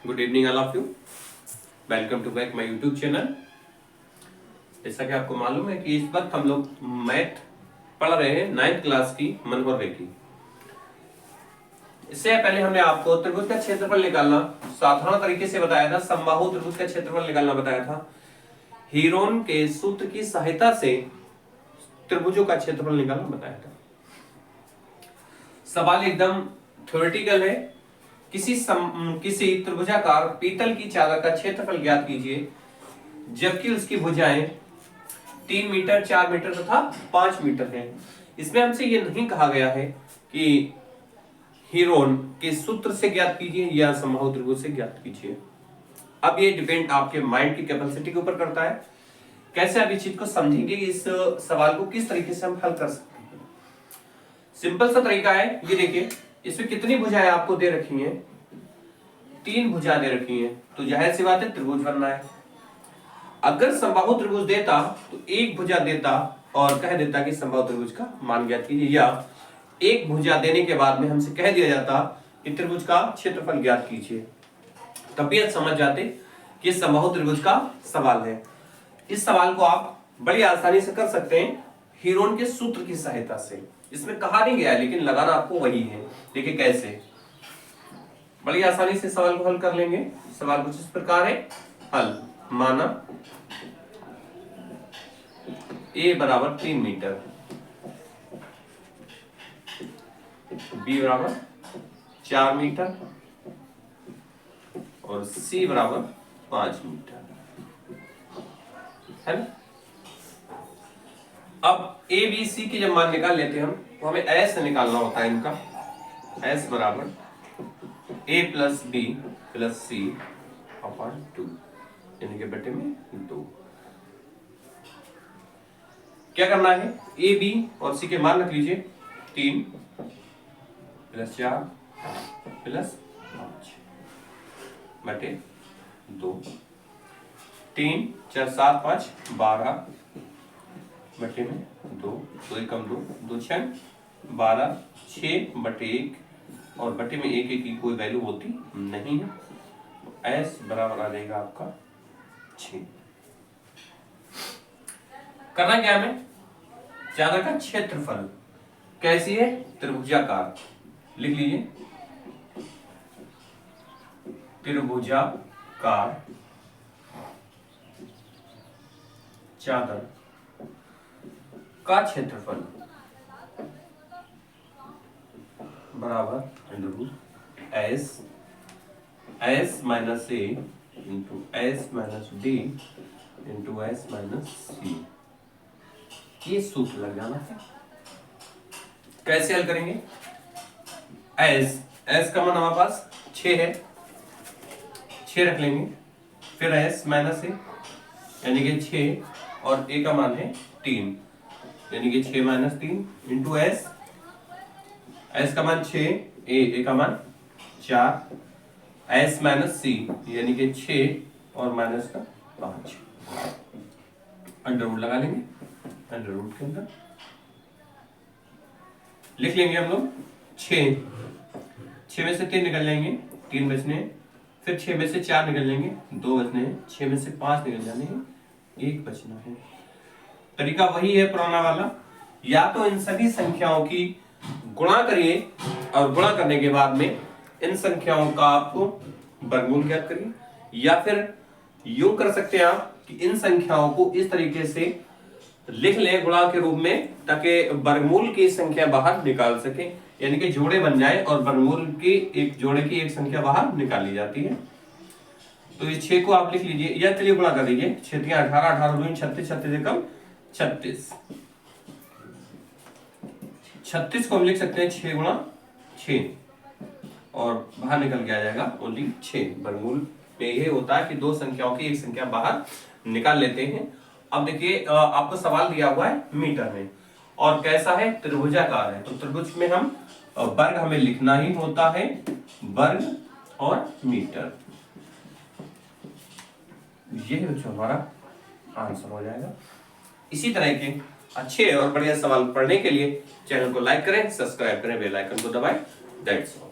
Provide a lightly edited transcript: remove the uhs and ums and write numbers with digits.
Good evening all of you. Welcome to back my YouTube channel. जैसा कि आपको मालूम है कि इस वक्त हम लोग मैथ पढ़ रहे हैं 9th क्लास की मनोहर रे की। इससे पहले हमने आपको त्रिभुज का क्षेत्रफल निकालना साधारण तरीके से बताया था, समबाहु त्रिभुज का क्षेत्रफल निकालना बताया था। हीरोन के सूत्र की सहायता से त्रिभुजों का क्षेत्रफल निकालना बताया था। सवाल एकदम थ्योरेटिकल है। किसी त्रिभुजाकार पीतल की चादर का क्षेत्रफल ज्ञात कीजिए जबकि उसकी भुजाएं 3 मीटर, 4 मीटर तथा 5 मीटर हैं। इसमें हमसे यह नहीं कहा गया है कि हीरोन के सूत्र से ज्ञात कीजिए या समबाहु त्रिभुज से ज्ञात कीजिए। अब ये डिपेंड आपके माइंड की कैपेसिटी के ऊपर करता है। कैसे आप इस चीज को समझेंगे, इस सवाल को किस तरीके से हम हल कर सकते हैं। सिंपल सा तरीका है, ये देखिए इसमें कितनी भुजाएं आपको दे रखी हैं, 3 भुजा दे रखी हैं, तो जाहिर सी बात है त्रिभुज बनना है। अगर समबाहु त्रिभुज देता तो एक भुजा देता और कह देता कि समबाहु त्रिभुज का मान ज्ञात कीजिए, या एक भुजा देने के बाद में हमसे कह दिया जाता कि त्रिभुज का क्षेत्रफल ज्ञात कीजिए, तब समझ जाते कि समबाहु त्रिभुज का सवाल है। इस सवाल को आप बड़ी आसानी से कर सकते हैं हीरोन के सूत्र की सहायता से। इसमें कहा नहीं गया है लेकिन लगाना आपको वही है। देखिए कैसे बड़ी आसानी से सवाल को हल कर लेंगे। सवाल कुछ इस प्रकार है, हल माना a बराबर 3 मीटर, b बराबर 4 मीटर और c बराबर 5 मीटर है ना। अब a b c की जब मान निकाल लेते हैं हम, तो हमें s निकालना होता है इनका। s बराबर a plus b plus c upon 2, यानी कि बटे में 2। क्या करना है, a b और c के मान रख लीजिए। 3 प्लस 4 प्लस 5 बटे 2। 3 4 7 5 12 बटे में 2, 2 एकम 2, 2 6 12, 6 बटे 1 और बटे में 1 की कोई वैल्यू होती नहीं है, तो s बराबर आ जाएगा आपका 6। करना क्या हमें, चादर का क्षेत्रफल कैसी है, त्रिभुजाकार। लिख लीजिए त्रिभुजाकार चादर का क्षेत्रफल बराबर s minus a into s minus d into s minus c। ये सूत्र लग जाना है। कैसे हल करेंगे, s का मान हमारे पास 6 है, 6 रख लेंगे। फिर s माइनस a यानी कि 6 और a का मान है 3, यानी कि 6 माइनस 3 इंटू s का मान 6, a का मान 4, s माइनस c यानी कि 6 और माइनस का 5। अंडर रूट लगा लेंगे, अंडर रूट के अंदर लिख लेंगे हम लोग 6 में से 3 निकल जाएंगे, 3 बचने, फिर 6 में से 4 निकल जाएंगे, 2 बचने, 6 में से 5 निकल जाने हैं, 1 बचना है। तरीका वही है पुराना वाला, या तो इन सभी संख्याओं की गुणा करिए और गुणा करने के बाद में इन संख्याओं का आपको वर्गमूल ज्ञात करिए, या फिर यूं कर सकते हैं आप कि इन संख्याओं को इस तरीके से लिख लें गुणा के रूप में, ताकि वर्गमूल की संख्या बाहर निकाल सके, यानी कि जोड़े बन जाए और वर्गमूल की एक जोड़े की एक संख्या बाहर निकाली जाती है। तो इस 6 को आप लिख लीजिए, या चलिए गुणा कर दीजिए। 6 3 18, 18 2 36, 36 एकम 36। 36 को हम लिख सकते हैं 6 गुणा 6 और बाहर निकल के आ जाएगा ओनली 6। वर्गमूल में यह होता है कि दो संख्याओं की एक संख्या बाहर निकाल लेते हैं। अब देखिए आपको सवाल दिया हुआ है मीटर में और कैसा है, त्रिभुजाकार है। तो त्रिभुज में हम वर्ग हमें लिखना ही होता है, वर्ग और मीटर। ये हमारा आंसर हो जाएगा। इसी तरह के अच्छे और बढ़िया सवाल पढ़ने के लिए चैनल को लाइक करें, सब्सक्राइब करें, बेल आइकन को दबाएं। That's all.